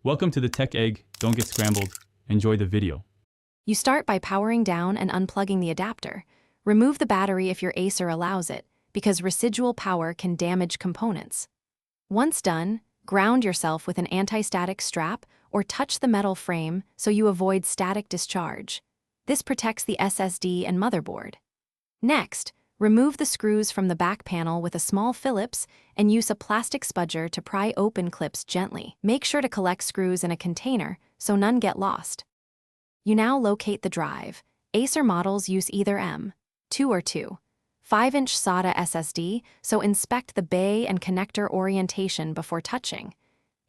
Welcome to the Tech Egg. Don't get scrambled. Enjoy the video. You start by powering down and unplugging the adapter. Remove the battery if your Acer allows it, because residual power can damage components. Once done, ground yourself with an anti-static strap or touch the metal frame so you avoid static discharge. This protects the SSD and motherboard. Next, remove the screws from the back panel with a small Phillips and use a plastic spudger to pry open clips gently. Make sure to collect screws in a container so none get lost. You now locate the drive. Acer models use either M.2 or 2.5-inch SATA SSD, so inspect the bay and connector orientation before touching.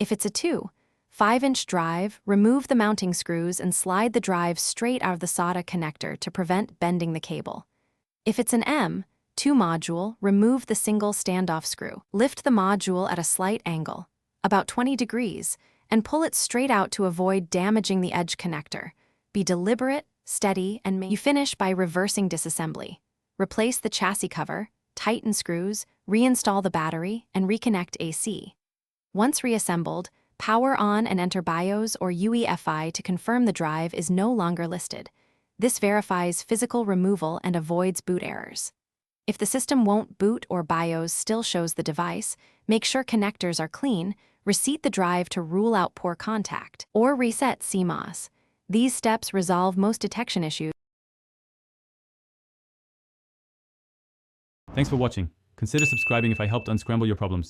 If it's a 2.5-inch drive, remove the mounting screws and slide the drive straight out of the SATA connector to prevent bending the cable. If it's an M.2 module, remove the single standoff screw. Lift the module at a slight angle, about 20 degrees, and pull it straight out to avoid damaging the edge connector. Be deliberate, steady, and you finish by reversing disassembly. Replace the chassis cover, tighten screws, reinstall the battery, and reconnect AC. Once reassembled, power on and enter BIOS or UEFI to confirm the drive is no longer listed. This verifies physical removal and avoids boot errors. If the system won't boot or BIOS still shows the device, make sure connectors are clean, reseat the drive to rule out poor contact, or reset CMOS. These steps resolve most detection issues. Thanks for watching. Consider subscribing if I helped unscramble your problems.